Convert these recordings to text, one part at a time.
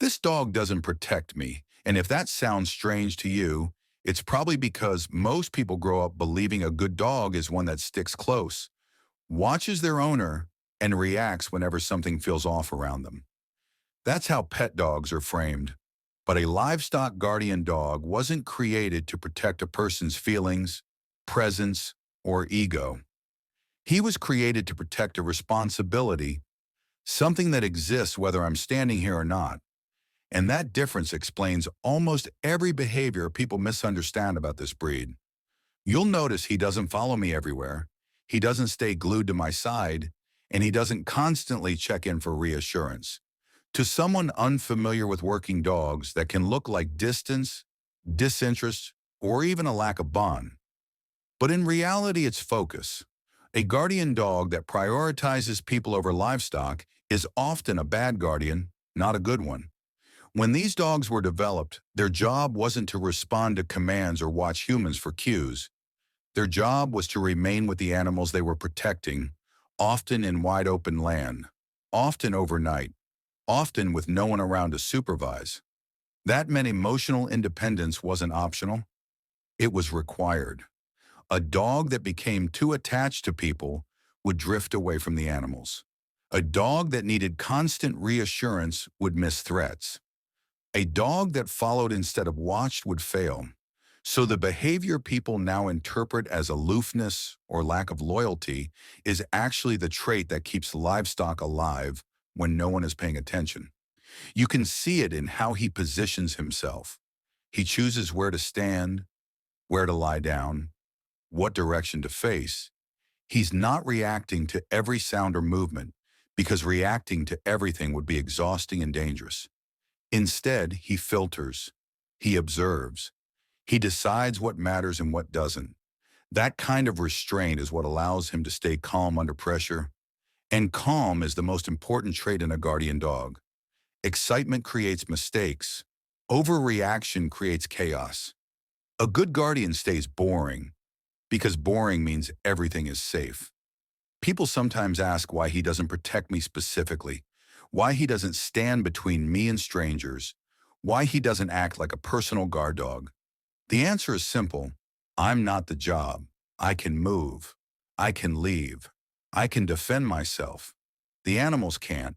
This dog doesn't protect me, and if that sounds strange to you, it's probably because most people grow up believing a good dog is one that sticks close, watches their owner, and reacts whenever something feels off around them. That's how pet dogs are framed. But a livestock guardian dog wasn't created to protect a person's feelings, presence, or ego. He was created to protect a responsibility, something that exists whether I'm standing here or not. And that difference explains almost every behavior people misunderstand about this breed. You'll notice he doesn't follow me everywhere, he doesn't stay glued to my side, and he doesn't constantly check in for reassurance. To someone unfamiliar with working dogs, that can look like distance, disinterest, or even a lack of bond. But in reality, it's focus. A guardian dog that prioritizes people over livestock is often a bad guardian, not a good one. When these dogs were developed, their job wasn't to respond to commands or watch humans for cues. Their job was to remain with the animals they were protecting, often in wide open land, often overnight, often with no one around to supervise. That meant emotional independence wasn't optional, it was required. A dog that became too attached to people would drift away from the animals. A dog that needed constant reassurance would miss threats. A dog that followed instead of watched would fail. So the behavior people now interpret as aloofness or lack of loyalty is actually the trait that keeps livestock alive when no one is paying attention. You can see it in how he positions himself. He chooses where to stand, where to lie down, what direction to face. He's not reacting to every sound or movement because reacting to everything would be exhausting and dangerous. Instead, he filters, he observes, he decides what matters and what doesn't. That kind of restraint is what allows him to stay calm under pressure. And calm is the most important trait in a guardian dog. Excitement creates mistakes. Overreaction creates chaos. A good guardian stays boring because boring means everything is safe. People sometimes ask why he doesn't protect me specifically, why he doesn't stand between me and strangers, why he doesn't act like a personal guard dog. The answer is simple. I'm not the job. I can move. I can leave. I can defend myself. The animals can't.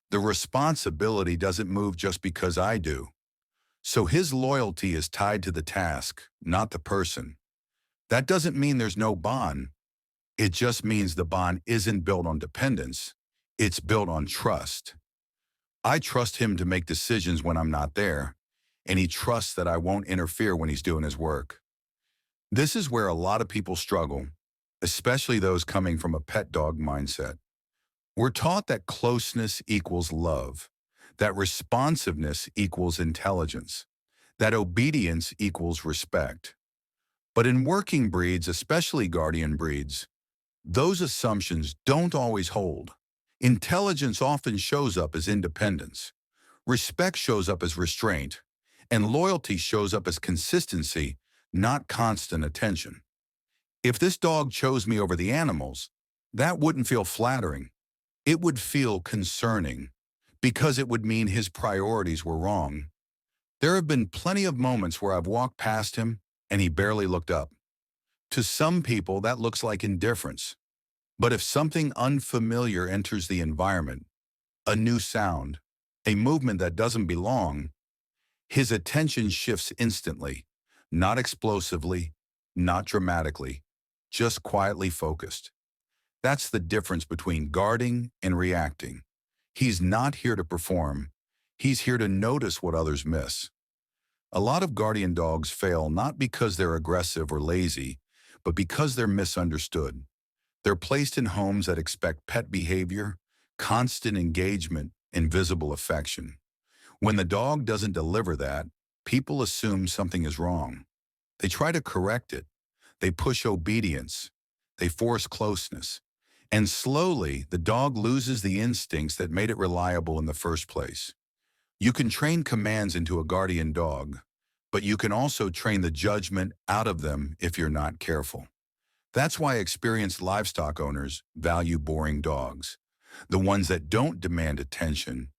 The responsibility doesn't move just because I do. So his loyalty is tied to the task, not the person. That doesn't mean there's no bond. It just means the bond isn't built on dependence. It's built on trust. I trust him to make decisions when I'm not there, and he trusts that I won't interfere when he's doing his work. This is where a lot of people struggle, especially those coming from a pet dog mindset. We're taught that closeness equals love, that responsiveness equals intelligence, that obedience equals respect. But in working breeds, especially guardian breeds, those assumptions don't always hold. Intelligence often shows up as independence. Respect shows up as restraint. And loyalty shows up as consistency, not constant attention. If this dog chose me over the animals, that wouldn't feel flattering. It would feel concerning, because it would mean his priorities were wrong. There have been plenty of moments where I've walked past him and he barely looked up. To some people, that looks like indifference. But if something unfamiliar enters the environment, a new sound, a movement that doesn't belong, his attention shifts instantly, not explosively, not dramatically, just quietly focused. That's the difference between guarding and reacting. He's not here to perform. He's here to notice what others miss. A lot of guardian dogs fail not because they're aggressive or lazy, but because they're misunderstood. They're placed in homes that expect pet behavior, constant engagement, and visible affection. When the dog doesn't deliver that, people assume something is wrong. They try to correct it. They push obedience. They force closeness. And slowly, the dog loses the instincts that made it reliable in the first place. You can train commands into a guardian dog, but you can also train the judgment out of them if you're not careful. That's why experienced livestock owners value boring dogs, the ones that don't demand attention,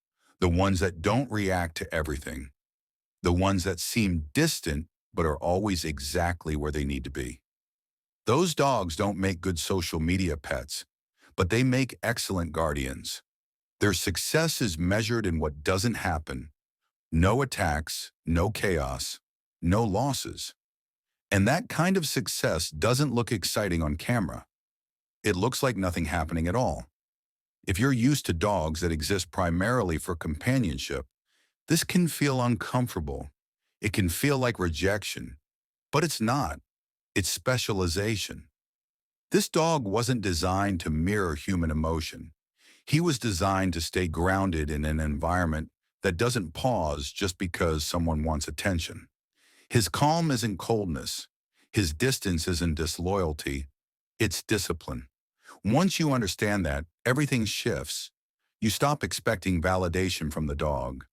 the ones that don't react to everything, the ones that seem distant but are always exactly where they need to be. Those dogs don't make good social media pets, but they make excellent guardians. Their success is measured in what doesn't happen. No attacks, no chaos, no losses. And that kind of success doesn't look exciting on camera. It looks like nothing happening at all. If you're used to dogs that exist primarily for companionship, this can feel uncomfortable. It can feel like rejection, but it's not. It's specialization. This dog wasn't designed to mirror human emotion. He was designed to stay grounded in an environment that doesn't pause just because someone wants attention. His calm isn't coldness. His distance isn't disloyalty. It's discipline. Once you understand that, everything shifts. You stop expecting validation from the dog.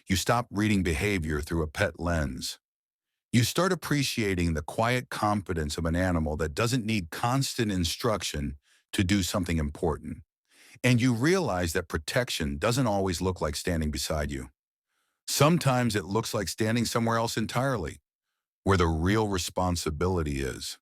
You stop reading behavior through a pet lens. You start appreciating the quiet confidence of an animal that doesn't need constant instruction to do something important. And you realize that protection doesn't always look like standing beside you. Sometimes it looks like standing somewhere else entirely, where the real responsibility is.